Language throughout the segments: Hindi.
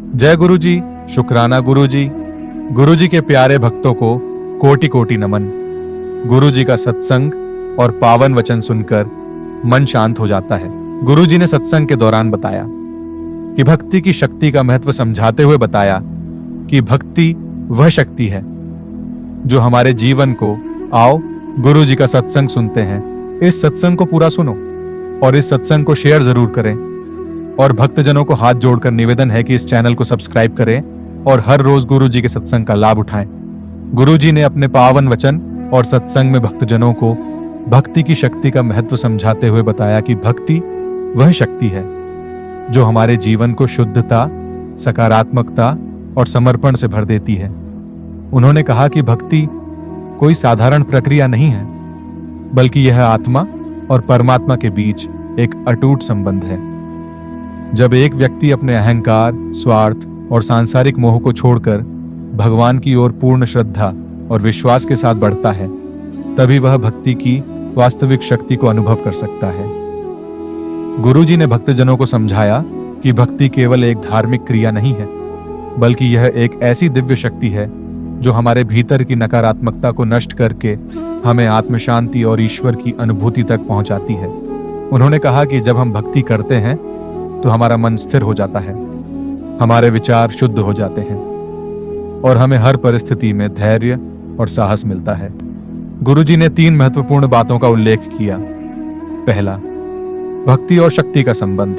जय गुरु जी, शुक्राना गुरु जी। गुरु जी के प्यारे भक्तों को कोटि कोटि नमन। गुरु जी का सत्संग और पावन वचन सुनकर मन शांत हो जाता है। गुरु जी ने सत्संग के दौरान बताया कि भक्ति की शक्ति का महत्व समझाते हुए बताया कि भक्ति वह शक्ति है जो हमारे जीवन को, आओ गुरु जी का सत्संग सुनते हैं, इस सत्संग को पूरा सुनो और इस सत्संग को शेयर जरूर करें। और भक्तजनों को हाथ जोड़कर निवेदन है कि इस चैनल को सब्सक्राइब करें और हर रोज गुरु जी के सत्संग का लाभ उठाएं। गुरु जी ने अपने पावन वचन और सत्संग में भक्तजनों को भक्ति की शक्ति का महत्व समझाते हुए बताया कि भक्ति वह शक्ति है जो हमारे जीवन को शुद्धता, सकारात्मकता और समर्पण से भर देती है। उन्होंने कहा कि भक्ति कोई साधारण प्रक्रिया नहीं है, बल्कि यह आत्मा और परमात्मा के बीच एक अटूट संबंध है। जब एक व्यक्ति अपने अहंकार, स्वार्थ और सांसारिक मोह को छोड़कर भगवान की ओर पूर्ण श्रद्धा और विश्वास के साथ बढ़ता है, तभी वह भक्ति की वास्तविक शक्ति को अनुभव कर सकता है। गुरु जी ने भक्तजनों को समझाया कि भक्ति केवल एक धार्मिक क्रिया नहीं है, बल्कि यह एक ऐसी दिव्य शक्ति है जो हमारे भीतर की नकारात्मकता को नष्ट करके हमें आत्म शांति और ईश्वर की अनुभूति तक पहुंचाती है। उन्होंने कहा कि जब हम भक्ति करते हैं तो हमारा मन स्थिर हो जाता है, हमारे विचार शुद्ध हो जाते हैं और हमें हर परिस्थिति में धैर्य और साहस मिलता है। गुरुजी ने 3 महत्वपूर्ण बातों का उल्लेख किया। पहला, भक्ति और शक्ति का संबंध।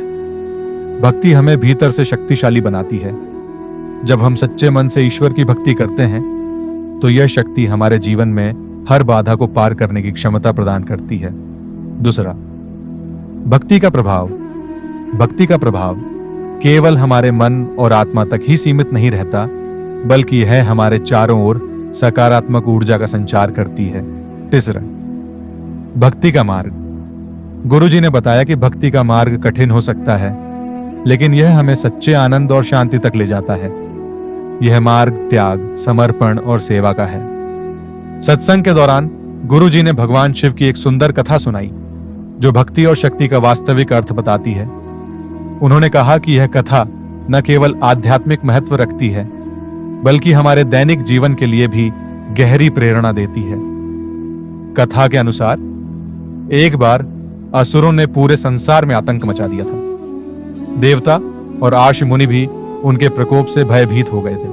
भक्ति हमें भीतर से शक्तिशाली बनाती है। जब हम सच्चे मन से ईश्वर की भक्ति करते हैं तो यह शक्ति हमारे जीवन में हर बाधा को पार करने की क्षमता प्रदान करती है। दूसरा, भक्ति का प्रभाव। भक्ति का प्रभाव केवल हमारे मन और आत्मा तक ही सीमित नहीं रहता, बल्कि यह हमारे चारों ओर सकारात्मक ऊर्जा का संचार करती है। तीसरा, भक्ति का मार्ग। गुरुजी ने बताया कि भक्ति का मार्ग कठिन हो सकता है, लेकिन यह हमें सच्चे आनंद और शांति तक ले जाता है। यह मार्ग त्याग, समर्पण और सेवा का है। सत्संग के दौरान गुरुजी ने भगवान शिव की एक सुंदर कथा सुनाई जो भक्ति और शक्ति का वास्तविक अर्थ बताती है। उन्होंने कहा कि यह कथा न केवल आध्यात्मिक महत्व रखती है, बल्कि हमारे दैनिक जीवन के लिए भी गहरी प्रेरणा देती है। कथा के अनुसार एक बार असुरों ने पूरे संसार में आतंक मचा दिया था। देवता और आर्ष मुनि भी उनके प्रकोप से भयभीत हो गए थे।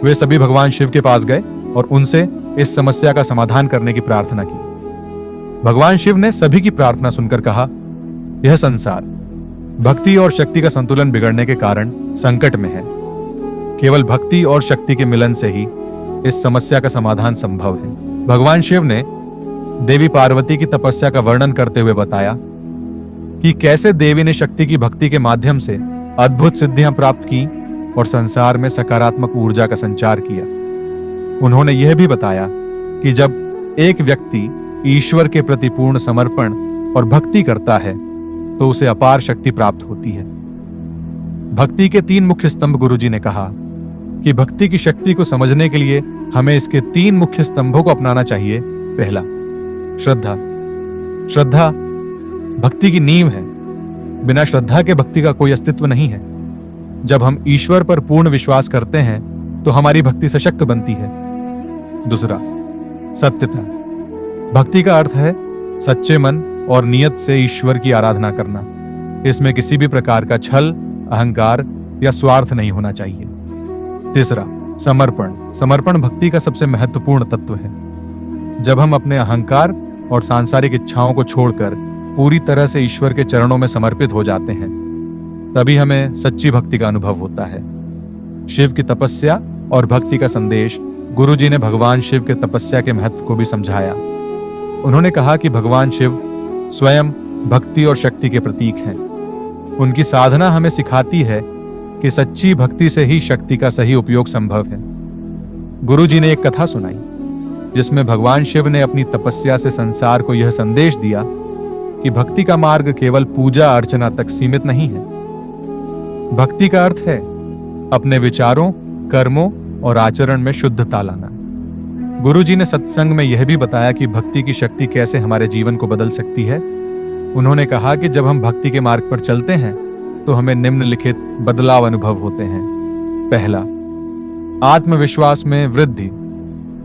वे सभी भगवान शिव के पास गए और उनसे इस समस्या का समाधान करने की प्रार्थना की। भगवान शिव ने सभी की प्रार्थना सुनकर कहा, यह संसार भक्ति और शक्ति का संतुलन बिगड़ने के कारण संकट में है। केवल भक्ति और शक्ति के मिलन से ही इस समस्या का समाधान संभव है। भगवान शिव ने देवी पार्वती की तपस्या का वर्णन करते हुए बताया कि कैसे देवी ने शक्ति की भक्ति के माध्यम से अद्भुत सिद्धियां प्राप्त की और संसार में सकारात्मक ऊर्जा का संचार किया। उन्होंने यह भी बताया कि जब एक व्यक्ति ईश्वर के प्रति पूर्ण समर्पण और भक्ति करता है तो उसे अपार शक्ति प्राप्त होती है। भक्ति के 3 मुख्य स्तंभ गुरुजी ने कहा कि भक्ति की शक्ति को समझने के लिए हमें इसके 3 मुख्य स्तंभों को अपनाना चाहिए। पहला, श्रद्धा। श्रद्धा भक्ति की नींव है। बिना श्रद्धा के भक्ति का कोई अस्तित्व नहीं है। जब हम ईश्वर पर पूर्ण विश्वास करते हैं तो हमारी भक्ति सशक्त बनती है। दूसरा, सत्यता। भक्ति का अर्थ है सच्चे मन और नियत से ईश्वर की आराधना करना। इसमें किसी भी प्रकार का छल, अहंकार या स्वार्थ नहीं होना चाहिए। तीसरा, समर्पण। समर्पण भक्ति का सबसे महत्वपूर्ण तत्व है। जब हम अपने अहंकार और सांसारिक इच्छाओं को छोड़कर पूरी तरह से ईश्वर के चरणों में समर्पित हो जाते हैं, तभी हमें सच्ची भक्ति का अनुभव होता है। शिव की तपस्या और भक्ति का संदेश। गुरुजी ने भगवान शिव के तपस्या के महत्व को भी समझाया। उन्होंने कहा कि भगवान शिव स्वयं भक्ति और शक्ति के प्रतीक हैं। उनकी साधना हमें सिखाती है कि सच्ची भक्ति से ही शक्ति का सही उपयोग संभव है। गुरुजी ने एक कथा सुनाई जिसमें भगवान शिव ने अपनी तपस्या से संसार को यह संदेश दिया कि भक्ति का मार्ग केवल पूजा अर्चना तक सीमित नहीं है। भक्ति का अर्थ है अपने विचारों, कर्मों और आचरण में शुद्धता लाना। गुरुजी ने सत्संग में यह भी बताया कि भक्ति की शक्ति कैसे हमारे जीवन को बदल सकती है। उन्होंने कहा कि जब हम भक्ति के मार्ग पर चलते हैं तो हमें निम्नलिखित बदलाव अनुभव होते हैं। पहला, आत्मविश्वास में वृद्धि।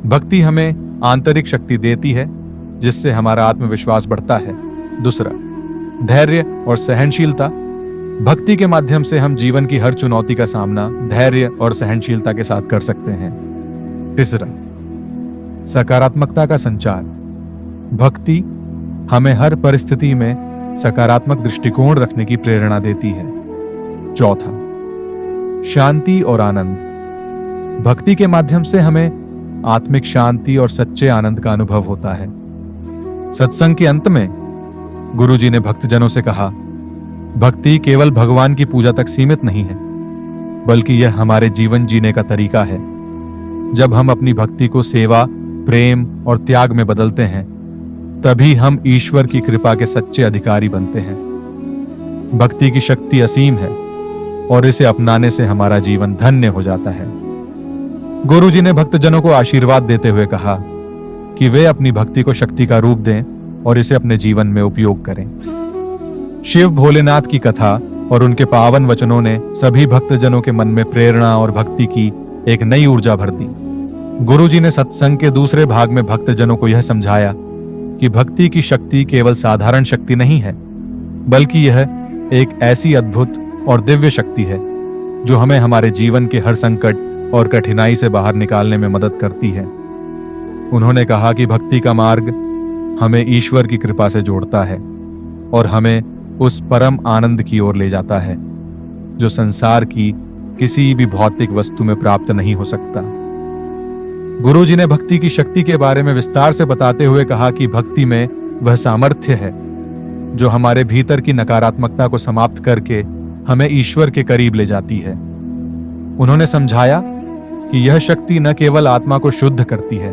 भक्ति हमें आंतरिक शक्ति देती है जिससे हमारा आत्मविश्वास बढ़ता है। दूसरा, धैर्य और सहनशीलता। भक्ति के माध्यम से हम जीवन की हर चुनौती का सामना धैर्य और सहनशीलता के साथ कर सकते हैं। तीसरा, सकारात्मकता का संचार। भक्ति हमें हर परिस्थिति में सकारात्मक दृष्टिकोण रखने की प्रेरणा देती है। चौथा, शांति और आनंद। भक्ति के माध्यम से हमें आत्मिक शांति और सच्चे आनंद का अनुभव होता है। सत्संग के अंत में गुरुजी ने भक्तजनों से कहा, भक्ति केवल भगवान की पूजा तक सीमित नहीं है, बल्कि यह हमारे जीवन जीने का तरीका है। जब हम अपनी भक्ति को सेवा, प्रेम और त्याग में बदलते हैं, तभी हम ईश्वर की कृपा के सच्चे अधिकारी बनते हैं। भक्ति की शक्ति असीम है और इसे अपनाने से हमारा जीवन धन्य हो जाता है। गुरुजी ने भक्तजनों को आशीर्वाद देते हुए कहा कि वे अपनी भक्ति को शक्ति का रूप दें और इसे अपने जीवन में उपयोग करें। शिव भोलेनाथ की कथा और उनके पावन वचनों ने सभी भक्तजनों के मन में प्रेरणा और भक्ति की एक नई ऊर्जा भर दी। गुरुजी ने सत्संग के दूसरे भाग में भक्तजनों को यह समझाया कि भक्ति की शक्ति केवल साधारण शक्ति नहीं है, बल्कि यह एक ऐसी अद्भुत और दिव्य शक्ति है जो हमें हमारे जीवन के हर संकट और कठिनाई से बाहर निकालने में मदद करती है। उन्होंने कहा कि भक्ति का मार्ग हमें ईश्वर की कृपा से जोड़ता है और हमें उस परम आनंद की ओर ले जाता है जो संसार की किसी भी भौतिक वस्तु में प्राप्त नहीं हो सकता। गुरुजी ने भक्ति की शक्ति के बारे में विस्तार से बताते हुए कहा कि भक्ति में वह सामर्थ्य है जो हमारे भीतर की नकारात्मकता को समाप्त करके हमें ईश्वर के करीब ले जाती है। उन्होंने समझाया कि यह शक्ति न केवल आत्मा को शुद्ध करती है,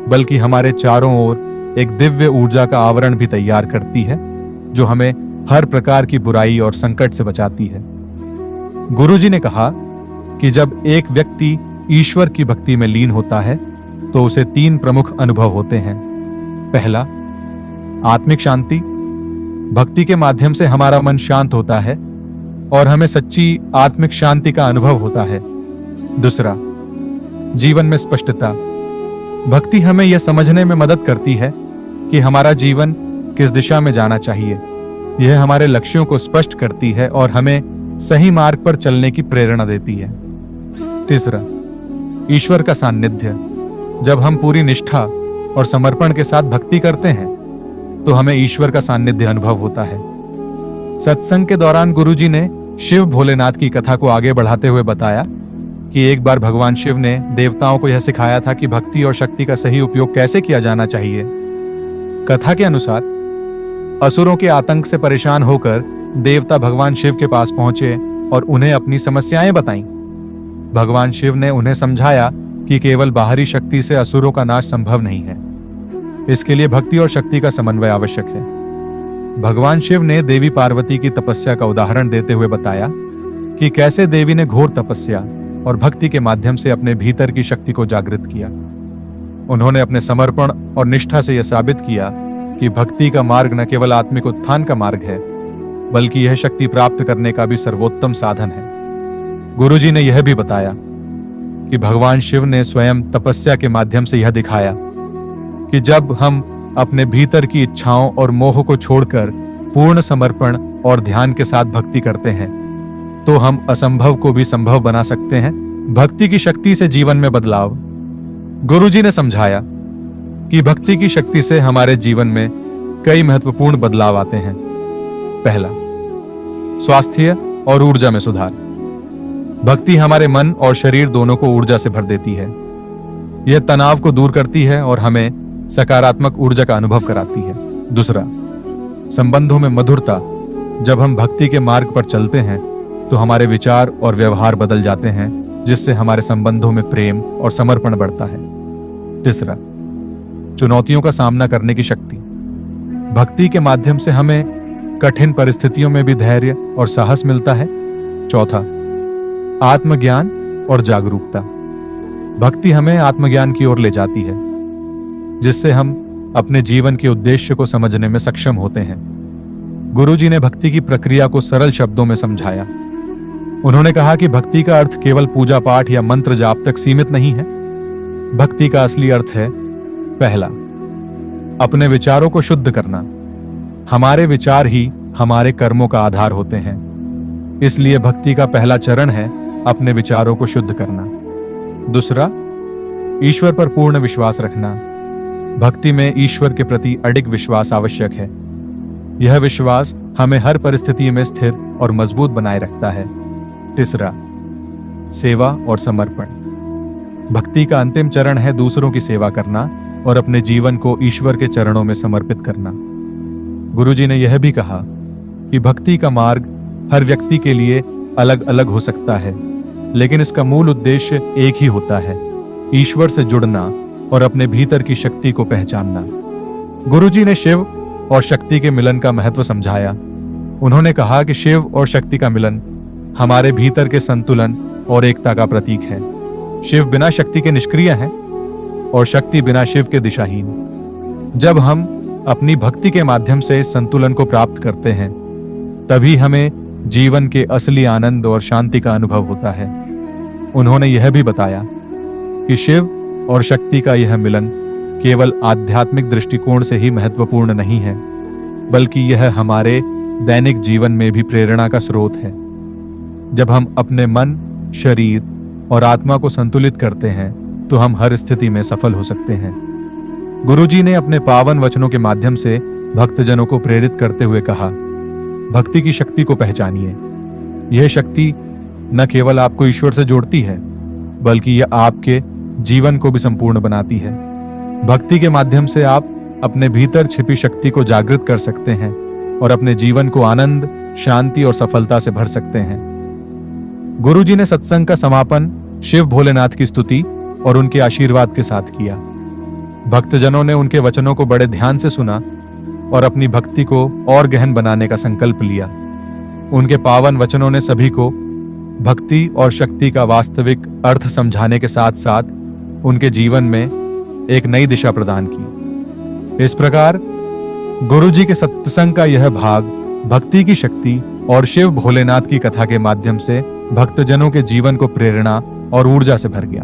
बल्कि हमारे चारों ओर एक दिव्य ऊर्जा का आवरण भी तैयार करती है जो हमें हर प्रकार की बुराई और संकट से बचाती है। गुरुजी ने कहा कि जब एक व्यक्ति ईश्वर की भक्ति में लीन होता है तो उसे 3 प्रमुख अनुभव होते हैं। पहला, आत्मिक शांति। भक्ति के माध्यम से हमारा मन शांत होता है और हमें सच्ची आत्मिक शांति का अनुभव होता है। दूसरा, जीवन में स्पष्टता। भक्ति हमें यह समझने में मदद करती है कि हमारा जीवन किस दिशा में जाना चाहिए। यह हमारे लक्ष्यों को स्पष्ट करती है और हमें सही मार्ग पर चलने की प्रेरणा देती है। तीसरा, ईश्वर का सान्निध्य। जब हम पूरी निष्ठा और समर्पण के साथ भक्ति करते हैं तो हमें ईश्वर का सान्निध्य अनुभव होता है। सत्संग के दौरान गुरुजी ने शिव भोलेनाथ की कथा को आगे बढ़ाते हुए बताया कि एक बार भगवान शिव ने देवताओं को यह सिखाया था कि भक्ति और शक्ति का सही उपयोग कैसे किया जाना चाहिए। कथा के अनुसार असुरों के आतंक से परेशान होकर देवता भगवान शिव के पास पहुंचे और उन्हें अपनी समस्याएं बताईं। भगवान शिव ने उन्हें समझाया कि केवल बाहरी शक्ति से असुरों का नाश संभव नहीं है। इसके लिए भक्ति और शक्ति का समन्वय आवश्यक है। भगवान शिव ने देवी पार्वती की तपस्या का उदाहरण देते हुए बताया कि कैसे देवी ने घोर तपस्या और भक्ति के माध्यम से अपने भीतर की शक्ति को जागृत किया। उन्होंने अपने समर्पण और निष्ठा से यह साबित किया कि भक्ति का मार्ग न केवल आत्मिक उत्थान का मार्ग है, बल्कि यह शक्ति प्राप्त करने का भी सर्वोत्तम साधन है। गुरुजी ने यह भी बताया कि भगवान शिव ने स्वयं तपस्या के माध्यम से यह दिखाया कि जब हम अपने भीतर की इच्छाओं और मोह को छोड़कर पूर्ण समर्पण और ध्यान के साथ भक्ति करते हैं तो हम असंभव को भी संभव बना सकते हैं। भक्ति की शक्ति से जीवन में बदलाव। गुरुजी ने समझाया कि भक्ति की शक्ति से हमारे जीवन में कई महत्वपूर्ण बदलाव आते हैं। पहला, स्वास्थ्य और ऊर्जा में सुधार। भक्ति हमारे मन और शरीर दोनों को ऊर्जा से भर देती है। यह तनाव को दूर करती है और हमें सकारात्मक ऊर्जा का अनुभव कराती है। दूसरा, संबंधों में मधुरता। जब हम भक्ति के मार्ग पर चलते हैं तो हमारे विचार और व्यवहार बदल जाते हैं, जिससे हमारे संबंधों में प्रेम और समर्पण बढ़ता है। तीसरा, चुनौतियों का सामना करने की शक्ति। भक्ति के माध्यम से हमें कठिन परिस्थितियों में भी धैर्य और साहस मिलता है। चौथा, आत्मज्ञान और जागरूकता। भक्ति हमें आत्मज्ञान की ओर ले जाती है, जिससे हम अपने जीवन के उद्देश्य को समझने में सक्षम होते हैं। गुरुजी ने भक्ति की प्रक्रिया को सरल शब्दों में समझाया। उन्होंने कहा कि भक्ति का अर्थ केवल पूजा पाठ या मंत्र जाप तक सीमित नहीं है। भक्ति का असली अर्थ है, पहला, अपने विचारों को शुद्ध करना। हमारे विचार ही हमारे कर्मों का आधार होते हैं। इसलिए भक्ति का पहला चरण है अपने विचारों को शुद्ध करना। दूसरा, ईश्वर पर पूर्ण विश्वास रखना। भक्ति में ईश्वर के प्रति अडिग विश्वास आवश्यक है। यह विश्वास हमें हर परिस्थिति में स्थिर और मजबूत बनाए रखता है। तीसरा, सेवा और समर्पण। भक्ति का अंतिम चरण है दूसरों की सेवा करना और अपने जीवन को ईश्वर के चरणों में समर्पित करना। गुरुजी ने यह भी कहा कि भक्ति का मार्ग हर व्यक्ति के लिए अलग अलग हो सकता है, लेकिन इसका मूल उद्देश्य एक ही होता है, ईश्वर से जुड़ना और अपने भीतर की शक्ति को पहचानना। गुरुजी ने शिव और शक्ति के मिलन का महत्व समझाया। उन्होंने कहा कि शिव और शक्ति का मिलन हमारे भीतर के संतुलन और एकता का प्रतीक है। शिव बिना शक्ति के निष्क्रिय हैं और शक्ति बिना शिव के दिशाहीन। जब हम अपनी भक्ति के माध्यम से इस संतुलन को प्राप्त करते हैं, तभी हमें जीवन के असली आनंद और शांति का अनुभव होता है। उन्होंने यह भी बताया कि शिव और शक्ति का यह मिलन केवल आध्यात्मिक दृष्टिकोण से ही महत्वपूर्ण नहीं है, बल्कि यह हमारे दैनिक जीवन में भी प्रेरणा का स्रोत है। जब हम अपने मन, शरीर और आत्मा को संतुलित करते हैं, तो हम हर स्थिति में सफल हो सकते हैं। गुरुजी ने अपने पावन वचनों के माध्यम से भक्तजनों को प्रेरित करते हुए कहा, भक्ति की शक्ति को पहचानिए। यह शक्ति न केवल आपको ईश्वर से जोड़ती है, बल्कि यह आपके जीवन को भी संपूर्ण बनाती है। भक्ति के माध्यम से आप अपने भीतर छिपी शक्ति को जागृत कर सकते हैं और अपने जीवन को आनंद, शांति और सफलता से भर सकते हैं। गुरुजी ने सत्संग का समापन शिव भोलेनाथ की स्तुति और उनके आशीर्वाद के साथ किया। भक्तजनों ने उनके वचनों को बड़े ध्यान से सुना और अपनी भक्ति को और गहन बनाने का संकल्प लिया। उनके पावन वचनों ने सभी को भक्ति और शक्ति का वास्तविक अर्थ समझाने के साथ साथ उनके जीवन में एक नई दिशा प्रदान की। इस प्रकार गुरुजी के सत्संग का यह भाग भक्ति की शक्ति और शिव भोलेनाथ की कथा के माध्यम से भक्तजनों के जीवन को प्रेरणा और ऊर्जा से भर गया।